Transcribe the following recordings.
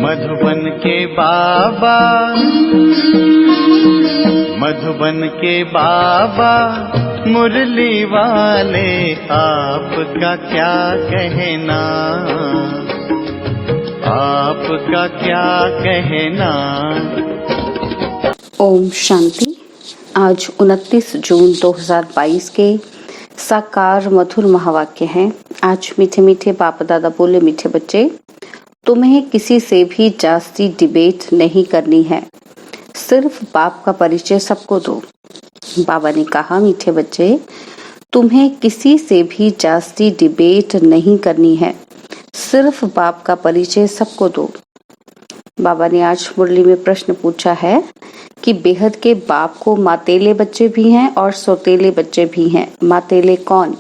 मधुबन के बाबा, मधुबन के बाबा मुरली वाले, आपका क्या कहना, आपका क्या कहना। ओम शांति। आज 29 जून 2022 के साकार मधुर महावाक्य हैं। आज मीठे मीठे बाप दादा बोले, मीठे बच्चे, तुम्हें किसी से भी जास्ती डिबेट नहीं करनी है, सिर्फ बाप का परिचय सबको दो। बाबा ने कहा, मीठे बच्चे, तुम्हें किसी से भी जास्ती डिबेट नहीं करनी है, सिर्फ बाप का परिचय सबको दो। बाबा ने आज मुरली में प्रश्न पूछा है कि बेहद के बाप को मातेले बच्चे भी हैं और सौतेले बच्चे भी हैं। मातेले कौन?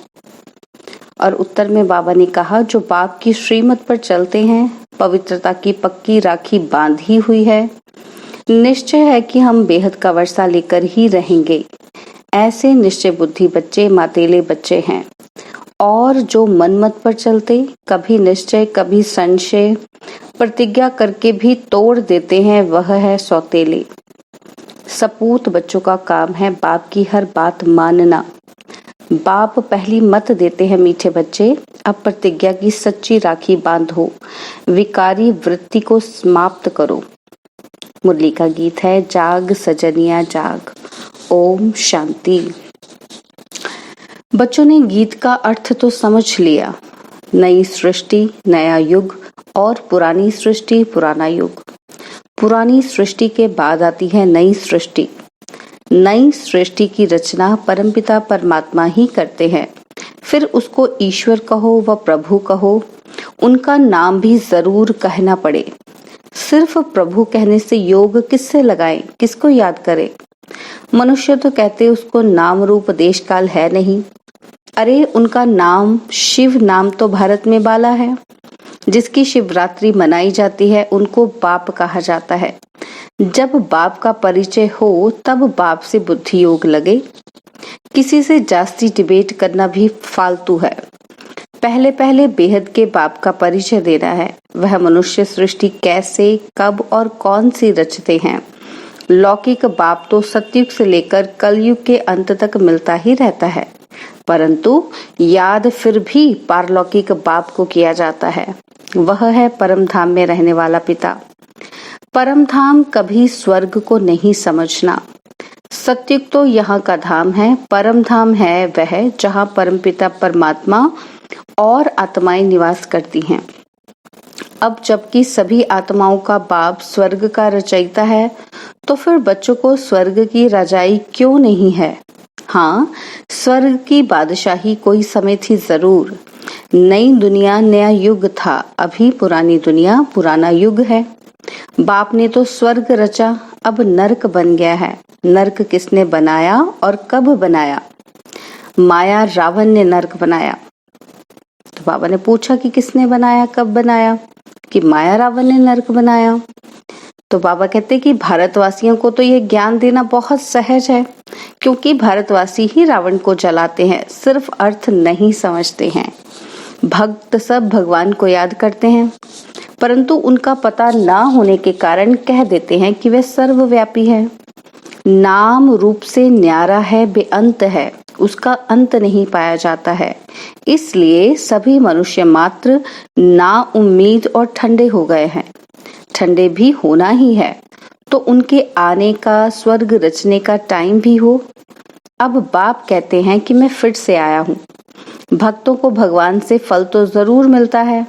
और उत्तर में बाबा ने कहा, जो बाप की श्रीमत पर चलते हैं, पवित्रता की पक्की राखी बांधी हुई है, निश्चय है कि हम बेहद का वर्षा लेकर ही रहेंगे। ऐसे निश्चय बुद्धि बच्चे मातेले बच्चे हैं। और जो मनमत पर चलते, कभी निश्चय कभी संशय, प्रतिज्ञा करके भी तोड़ देते हैं, वह है सौतेले। सपूत बच्चों का काम है बाप की हर बात मानना। बाप पहली मत देते हैं, मीठे बच्चे, अब प्रतिज्ञा की सच्ची राखी बांधो, विकारी वृत्ति को समाप्त करो। मुरली का गीत है, जाग सजनिया जाग। ओम शांति। बच्चों ने गीत का अर्थ तो समझ लिया। नई सृष्टि, नया युग और पुरानी सृष्टि, पुराना युग। पुरानी सृष्टि के बाद आती है नई सृष्टि। नई सृष्टि की रचना परमपिता परमात्मा ही करते हैं। फिर उसको ईश्वर कहो व प्रभु कहो, उनका नाम भी जरूर कहना पड़े। सिर्फ प्रभु कहने से योग किससे लगाएं, किसको याद करें? मनुष्य तो कहते उसको नाम रूप देश काल है नहीं। अरे उनका नाम शिव नाम तो भारत में बाला है। जिसकी शिवरात्रि मनाई जाती है उनको बाप कहा जाता है। जब बाप का परिचय हो तब बाप से बुद्धि योग लगे। किसी से जास्ती डिबेट करना भी फालतू है। पहले पहले बेहद के बाप का परिचय देना है। वह मनुष्य सृष्टि कैसे, कब और कौन सी रचते हैं। लौकिक बाप तो सतयुग से लेकर कलयुग के अंत तक मिलता ही रहता है, परंतु याद फिर भी पारलौकिक बाप को किया जाता है। वह है परम धाम में रहने वाला पिता। परम धाम कभी स्वर्ग को नहीं समझना। सतयुग तो यहाँ का धाम है। परम धाम है वह जहाँ परम पिता परमात्मा और आत्माएं निवास करती हैं। अब जबकि सभी आत्माओं का बाप स्वर्ग का रचयिता है, तो फिर बच्चों को स्वर्ग की रजाई क्यों नहीं है? हाँ, स्वर्ग की बादशाही कोई समय थी जरूर। नई दुनिया नया युग था, अभी पुरानी दुनिया पुराना युग है। बाप ने तो स्वर्ग रचा, अब नरक बन गया है। नरक किसने बनाया और कब बनाया? माया रावण ने नरक बनाया। तो बाबा ने पूछा कि किसने बनाया, कब बनाया? कि माया रावण ने नरक बनाया। तो बाबा कहते कि भारतवासियों को तो यह ज्ञान देना बहुत सहज है, क्योंकि भारतवासी ही रावण को जलाते हैं, सिर्फ अर्थ नहीं समझते हैं। भक्त सब भगवान को याद करते हैं, परंतु उनका पता ना होने के कारण कह देते हैं कि वह सर्वव्यापी है। नाम रूप से न्यारा है, बेअंत है, उसका अंत नहीं पाया जाता है। इसलिए सभी मनुष्य मात्र ना उम्मीद और ठंडे हो गए हैं। ठंडे भी होना ही है तो उनके आने का, स्वर्ग रचने का टाइम भी हो। अब बाप कहते हैं कि मैं फिर से आया हूँ। भक्तों को भगवान से फल तो जरूर मिलता है।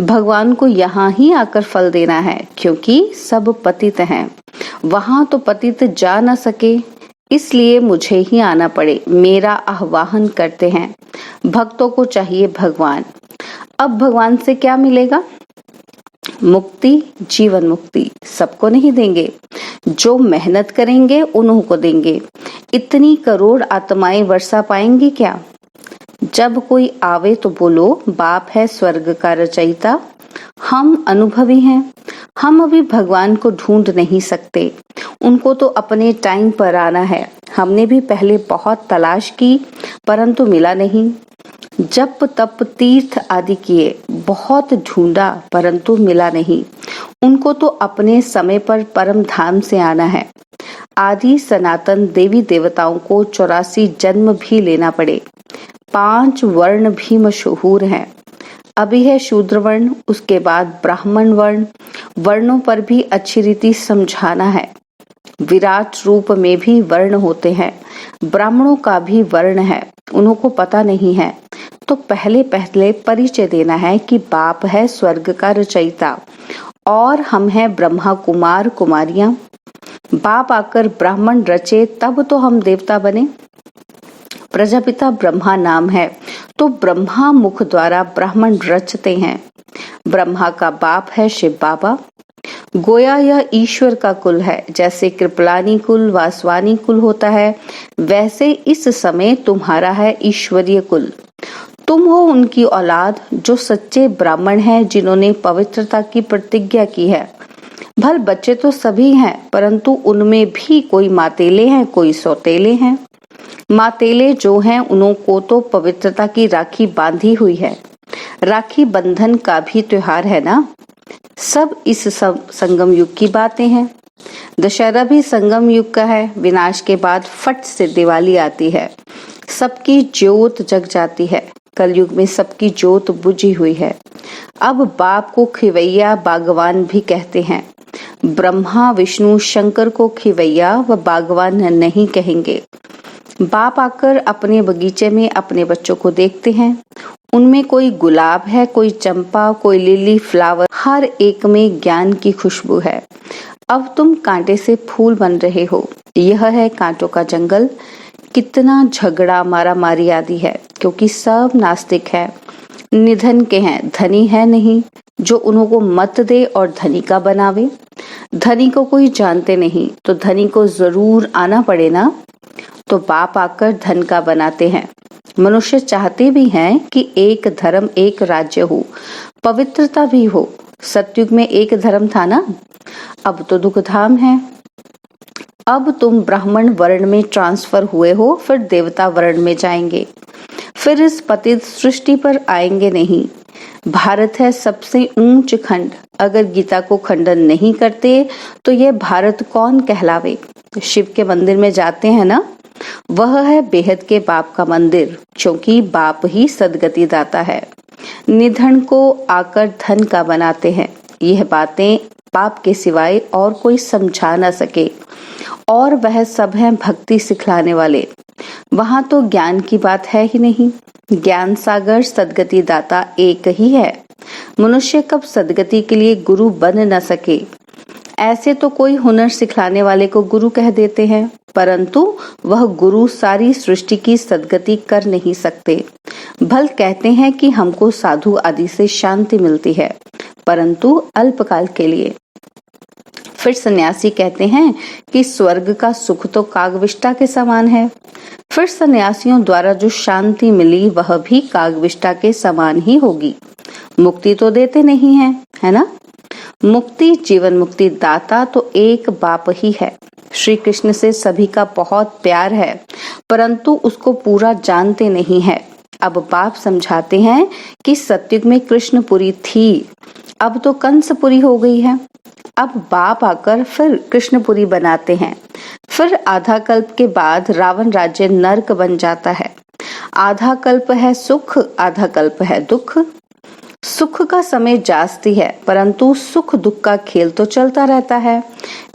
भगवान को यहाँ ही आकर फल देना है, क्योंकि सब पतित हैं। वहां तो पतित जा न सके, इसलिए मुझे ही आना पड़े। मेरा आह्वान करते हैं। भक्तों को चाहिए भगवान। अब भगवान से क्या मिलेगा? मुक्ति, जीवन मुक्ति। सबको नहीं देंगे, जो मेहनत करेंगे उन्हों को देंगे। इतनी करोड़ आत्माएं वर्षा पाएंगी क्या? जब कोई आवे तो बोलो, बाप है स्वर्ग का रचयिता। हम अनुभवी हैं, हम अभी भगवान को ढूंढ नहीं सकते। उनको तो अपने टाइम पर आना है। हमने भी पहले बहुत तलाश की, परंतु मिला नहीं। जप तप तीर्थ आदि किए, बहुत ढूंढा, परंतु मिला नहीं। उनको तो अपने समय पर परम धाम से आना है। आदि सनातन देवी देवताओं को 84 जन्म भी लेना पड़े। 5 वर्ण भी मशहूर हैं। अभी है शूद्र वर्ण, उसके बाद ब्राह्मण वर्ण। वर्णों पर भी अच्छी रीति समझाना है। विराट रूप में भी वर्ण होते हैं। ब्राह्मणों का भी वर्ण है, उनको पता नहीं है। तो पहले परिचय देना है कि बाप है स्वर्ग का रचयिता और हम हैं ब्रह्मा कुमार कुमारियां। बाप आकर ब्राह्मण रचे तब तो हम देवता बने। प्रजापिता ब्रह्मा नाम है, तो ब्रह्मा मुख द्वारा ब्राह्मण रचते हैं। ब्रह्मा का बाप है शिव बाबा। गोया यह ईश्वर का कुल है। जैसे कृपलानी कुल वासवानी कुल होता है, वैसे इस समय तुम्हारा है ईश्वरीय कुल। तुम हो उनकी औलाद जो सच्चे ब्राह्मण हैं, जिन्होंने पवित्रता की प्रतिज्ञा की है। भल बच्चे तो सभी हैं, परंतु उनमें भी कोई मातेले हैं, कोई सौतेले हैं। मातेले जो हैं उनको तो पवित्रता की राखी बांधी हुई है। राखी बंधन का भी त्योहार है ना। सब इस संगम युग की बातें हैं। दशहरा भी संगम युग का है। विनाश के बाद फट से दिवाली आती है, सबकी ज्योत जग जाती है। कलयुग में सबकी ज्योत बुझी हुई है। अब बाप को खिवैया बागवान भी कहते हैं। ब्रह्मा विष्णु शंकर को खिवैया व बागवान नहीं कहेंगे। बाप आकर अपने बगीचे में अपने बच्चों को देखते हैं। उनमें कोई गुलाब है, कोई चंपा, कोई लिली फ्लावर, हर एक में ज्ञान की खुशबू है। अब तुम कांटे से फूल बन रहे हो। यह है कांटों का जंगल। कितना झगड़ा मारा मारी आदि है, क्योंकि सब नास्तिक है, निधन के हैं, धनी है नहीं जो उनको मत दे और धनी का बनावे। धनी को कोई जानते नहीं, तो धनी को जरूर आना पड़े ना। तो बाप आकर धन का बनाते हैं। मनुष्य चाहते भी हैं कि एक धर्म एक राज्य हो, पवित्रता भी हो। सतयुग में एक धर्म था ना, अब तो दुखधाम है। अब तुम ब्राह्मण वर्ण में ट्रांसफर हुए हो, फिर देवता वर्ण में जाएंगे, फिर इस पतित सृष्टि पर आएंगे नहीं। भारत है सबसे ऊंच खंड। अगर गीता को खंडन नहीं करते तो यह भारत कौन कहलावे। शिव के मंदिर में जाते हैं ना, वह है बेहद के बाप का मंदिर, क्योंकि बाप ही सदगति दाता है। निधन को आकर धन का बनाते हैं। यह बातें बाप के सिवाय और कोई समझा न सके, और वह सब हैं भक्ति सिखलाने वाले। वहां तो ज्ञान की बात है ही नहीं। ज्ञान सागर सदगति दाता एक ही है। मनुष्य कब सदगति के लिए गुरु बन न सके। ऐसे तो कोई हुनर सिखलाने वाले को गुरु कह देते हैं, परंतु वह गुरु सारी सृष्टि की सदगति कर नहीं सकते। भल कहते हैं कि हमको साधु आदि से शांति मिलती है, परंतु अल्पकाल के लिए। फिर सन्यासी कहते हैं कि स्वर्ग का सुख तो कागविष्टा के समान है। फिर सन्यासियों द्वारा जो शांति मिली वह भी कागविष्टा के समान ही होगी। मुक्ति तो देते नहीं है, है ना। मुक्ति जीवन मुक्ति दाता तो एक बाप ही है। श्री कृष्ण से सभी का बहुत प्यार है, परंतु उसको पूरा जानते नहीं है। अब बाप समझाते हैं कि सतयुग में कृष्णपुरी थी, अब तो कंसपुरी हो गई है। अब बाप आकर फिर कृष्णपुरी बनाते हैं। फिर आधा कल्प के बाद रावण राज्य नरक बन जाता है। आधा कल्प है सुख, आधा कल्प है दुख। सुख का समय जास्ती है, परंतु सुख दुख का खेल तो चलता रहता है।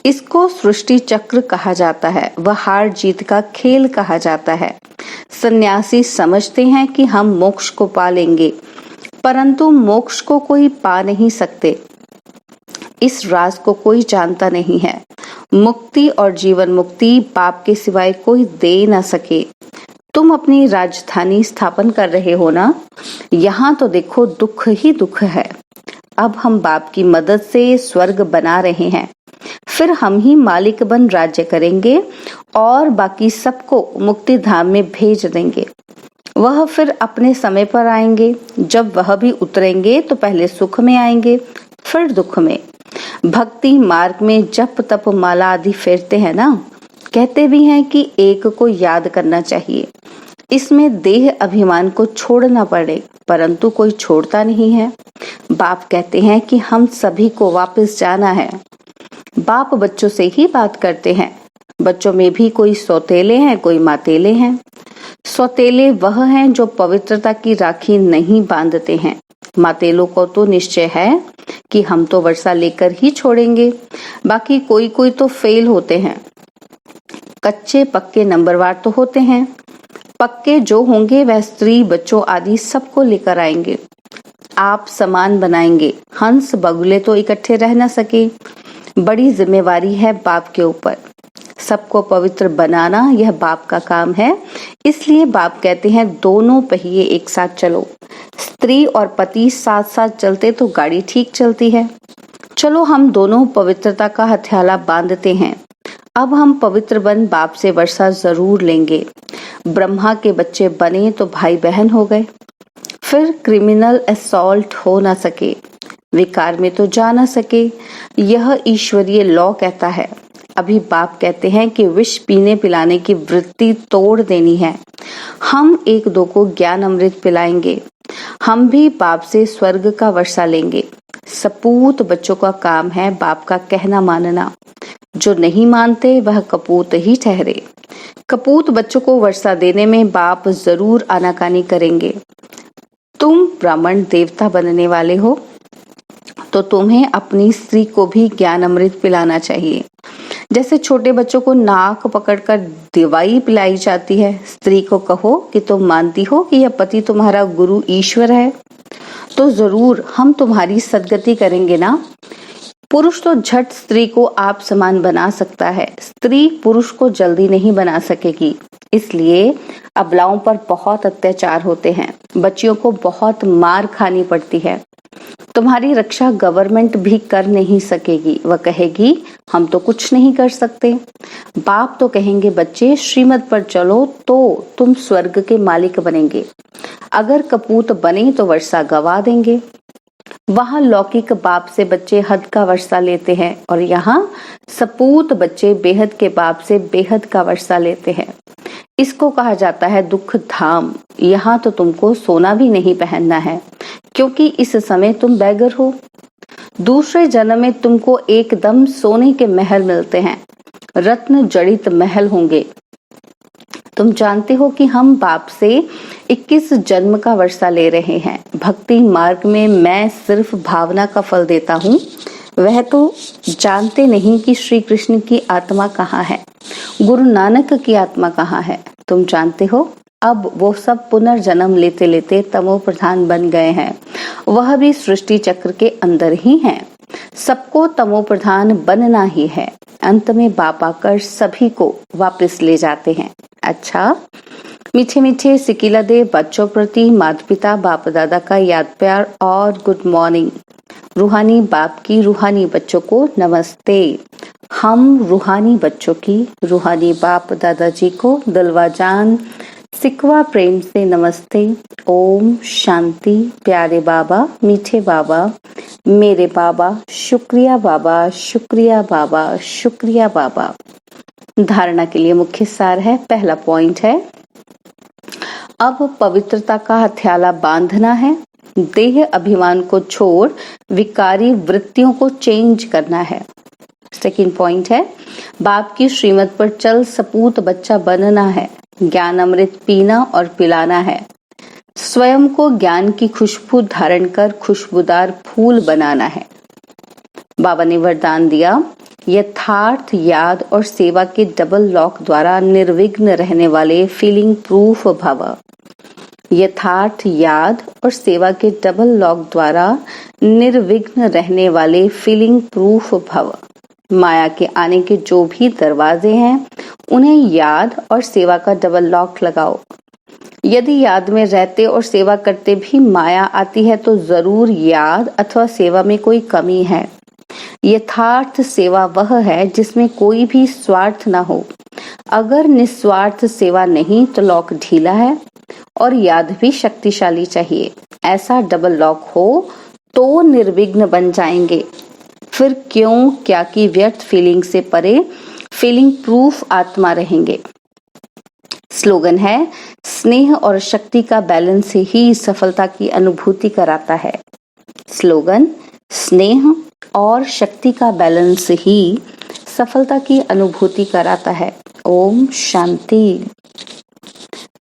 इसको सृष्टि चक्र कहा जाता है, वह हार जीत का खेल कहा जाता है। सन्यासी समझते हैं कि हम मोक्ष को पा लेंगे, परंतु मोक्ष को कोई पा नहीं सकते। इस राज को कोई जानता नहीं है। मुक्ति और जीवन मुक्ति बाप के सिवाय कोई दे न सके। तुम अपनी राजधानी स्थापन कर रहे हो ना, यहाँ तो देखो दुख ही दुख है। अब हम बाप की मदद से स्वर्ग बना रहे हैं, फिर हम ही मालिक बन राज्य करेंगे और बाकी सबको मुक्ति धाम में भेज देंगे। वह फिर अपने समय पर आएंगे। जब वह भी उतरेंगे तो पहले सुख में आएंगे, फिर दुख में। भक्ति मार्ग में जप तप माला आदि फेरते हैं ना। कहते भी हैं कि एक को याद करना चाहिए। इसमें देह अभिमान को छोड़ना पड़े, परंतु कोई छोड़ता नहीं है। बाप कहते हैं कि हम सभी को वापस जाना है। बाप बच्चों से ही बात करते हैं। बच्चों में भी कोई सौतेले हैं, कोई मातेले हैं। सौतेले वह हैं जो पवित्रता की राखी नहीं बांधते हैं। मातेलों को तो निश्चय है कि हम तो वर्षा लेकर ही छोड़ेंगे। बाकी कोई कोई तो फेल होते हैं। कच्चे पक्के नंबरवार तो होते हैं। पक्के जो होंगे वह स्त्री बच्चों आदि सबको लेकर आएंगे। आप समान बनाएंगे। हंस बगुले तो इकट्ठे रह न सके। बड़ी जिम्मेवारी है बाप के ऊपर। सबको पवित्र बनाना यह बाप का काम है। इसलिए बाप कहते हैं दोनों पहिए एक साथ चलो। स्त्री और पति साथ साथ चलते तो गाड़ी ठीक चलती है। चलो हम दोनों पवित्रता का हथियाला बांधते हैं। अब हम पवित्र बन बाप से वर्षा जरूर लेंगे। ब्रह्मा के बच्चे बने तो भाई बहन हो गए। फिर क्रिमिनल असॉल्ट हो ना सके, विकार में तो जा ना सके। यह ईश्वरीय लॉ कहता है। अभी बाप कहते हैं कि विष पीने पिलाने की वृत्ति तोड़ देनी है। हम एक दो को ज्ञान अमृत पिलाएंगे। हम भी बाप से स्वर्ग का वर्षा लेंगे। सपूत बच्चों का काम है बाप का कहना मानना। जो नहीं मानते वह कपूत ही ठहरे। कपूत बच्चों को वर्षा देने में बाप जरूर आनाकानी करेंगे। तुम ब्राह्मण देवता बनने वाले हो तो तुम्हें अपनी स्त्री को भी ज्ञान अमृत पिलाना चाहिए। जैसे छोटे बच्चों को नाक पकड़कर दवाई पिलाई जाती है। स्त्री को कहो कि तुम मानती हो कि यह पति तुम्हारा गुरु ईश्वर है, तो जरूर हम तुम्हारी सद्गति करेंगे ना। पुरुष तो झट स्त्री को आप समान बना सकता है। स्त्री पुरुष को जल्दी नहीं बना सकेगी। इसलिए अबलाओं पर बहुत अत्याचार होते हैं। बच्चियों को बहुत मार खानी पड़ती है। तुम्हारी रक्षा गवर्नमेंट भी कर नहीं सकेगी। वह कहेगी हम तो कुछ नहीं कर सकते। बाप तो कहेंगे बच्चे श्रीमत पर चलो तो तुम स्वर्ग के मालिक बनेंगे। अगर कपूत बने तो वर्षा गवा देंगे। वहां लौकिक बाप से बच्चे हद का वर्षा लेते हैं और यहाँ सपूत बच्चे बेहद के बाप से बेहद का वर्षा लेते हैं। इसको कहा जाता है दुख धाम। यहाँ तो तुमको सोना भी नहीं पहनना है, क्योंकि इस समय तुम बैगर हो। दूसरे जन्म में तुमको एकदम सोने के महल मिलते हैं। रत्न जड़ित महल होंगे। तुम जानते हो कि हम बाप से 21 जन्म का वर्षा ले रहे हैं। भक्ति मार्ग में मैं सिर्फ भावना का फल देता हूँ। वह तो जानते नहीं कि श्री कृष्ण की आत्मा कहाँ है, गुरु नानक की आत्मा कहाँ है। तुम जानते हो अब वो सब पुनर्जन्म लेते लेते तमो प्रधान बन गए हैं। वह भी सृष्टि चक्र के अंदर ही हैं। सबको तमो प्रधान बनना ही है। अंत में बाप आकर सभी को वापस ले जाते हैं। अच्छा, मीठे मीठे सिकिला दे बच्चों प्रति माता पिता बाप दादा का याद प्यार और गुड मॉर्निंग। रूहानी बाप की रूहानी बच्चों को नमस्ते। हम रूहानी बच्चों की रूहानी बाप दादाजी को दिलवा जान सिकवा प्रेम से नमस्ते। ओम शांति। प्यारे बाबा, मीठे बाबा, मेरे बाबा, शुक्रिया बाबा, शुक्रिया बाबा, शुक्रिया बाबा। धारणा के लिए मुख्य सार है। पहला पॉइंट है, अब पवित्रता का हथियाला बांधना है। देह अभिमान को छोड़ विकारी वृत्तियों को चेंज करना है। सेकंड पॉइंट है, बाप की श्रीमत पर चल सपूत बच्चा बनना है। ज्ञान अमृत पीना और पिलाना है। स्वयं को ज्ञान की खुशबू धारण कर खुशबूदार फूल बनाना है। बाबा ने वरदान दिया, यथार्थ याद और सेवा के डबल लॉक द्वारा निर्विघ्न रहने वाले फीलिंग प्रूफ भव। यथार्थ याद और सेवा के डबल लॉक द्वारा निर्विघ्न रहने वाले फीलिंग प्रूफ भव। माया के आने के जो भी दरवाजे हैं उन्हें याद और सेवा का डबल लॉक लगाओ। यदि याद में रहते और सेवा करते भी माया आती है तो जरूर याद अथवा सेवा में कोई कमी है। यथार्थ सेवा वह है जिसमें कोई भी स्वार्थ ना हो। अगर निस्वार्थ सेवा नहीं तो लॉक ढीला है और याद भी शक्तिशाली चाहिए। ऐसा डबल लॉक हो तो निर्विघ्न बन जाएंगे। फिर क्यों क्या की व्यर्थ फीलिंग से परे फीलिंग प्रूफ आत्मा रहेंगे। स्लोगन है, स्नेह और शक्ति का बैलेंस ही सफलता की अनुभूति कराता है। स्लोगन, स्नेह और शक्ति का बैलेंस ही सफलता की अनुभूति कराता है। ओम शांति।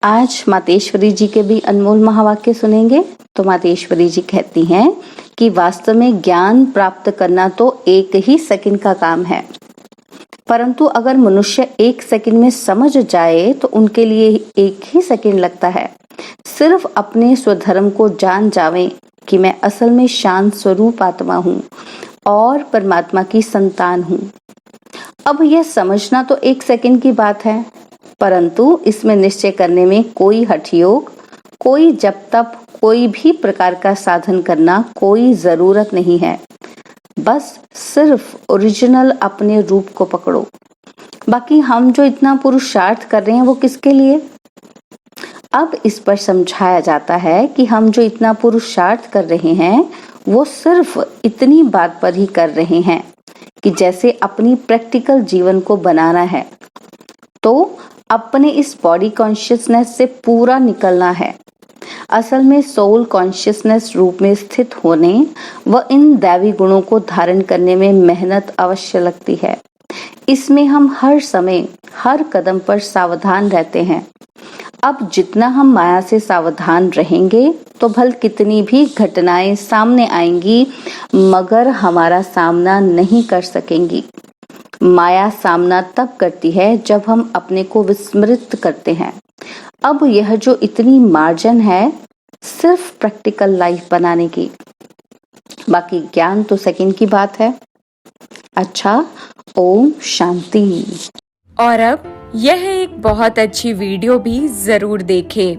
आज मातेश्वरी जी के भी अनमोल महावाक्य सुनेंगे। तो मातेश्वरी जी कहती हैं कि वास्तव में ज्ञान प्राप्त करना तो एक ही सेकंड का काम है, परंतु अगर मनुष्य एक सेकंड में समझ जाए तो उनके लिए एक ही सेकंड लगता है। सिर्फ अपने स्वधर्म को जान जावें कि मैं असल में शांत स्वरूप आत्मा हूँ और परमात्मा की संतान हूँ। अब यह समझना तो एक सेकंड की बात है, परंतु इसमें निश्चय करने में कोई हठयोग, कोई जप तप, कोई भी प्रकार का साधन करना कोई जरूरत नहीं है। बस सिर्फ ओरिजिनल अपने रूप को पकड़ो। बाकी हम जो इतना पुरुषार्थ कर रहे हैं वो किसके लिए? अब इस पर समझाया जाता है कि हम जो इतना पुरुषार्थ कर रहे हैं वो सिर्फ इतनी बात पर ही कर रहे हैं कि जैसे अपनी प्रैक्टिकल जीवन को बनाना है तो अपने इस बॉडी कॉन्शियसनेस से पूरा निकलना है। असल में सोल कॉन्शियसनेस रूप में स्थित होने व इन दैवी गुणों को धारण करने में मेहनत अवश्य लगती है। इसमें हम हर समय हर कदम पर सावधान रहते हैं। अब जितना हम माया से सावधान रहेंगे तो भल कितनी भी घटनाएं सामने आएंगी मगर हमारा सामना नहीं कर सकेंगी। माया सामना तब करती है जब हम अपने को विस्मृत करते हैं। अब यह जो इतनी मार्जिन है सिर्फ प्रैक्टिकल लाइफ बनाने की, बाकी ज्ञान तो सेकंड की बात है। अच्छा, ओम शांति। और अब यह एक बहुत अच्छी वीडियो भी जरूर देखें।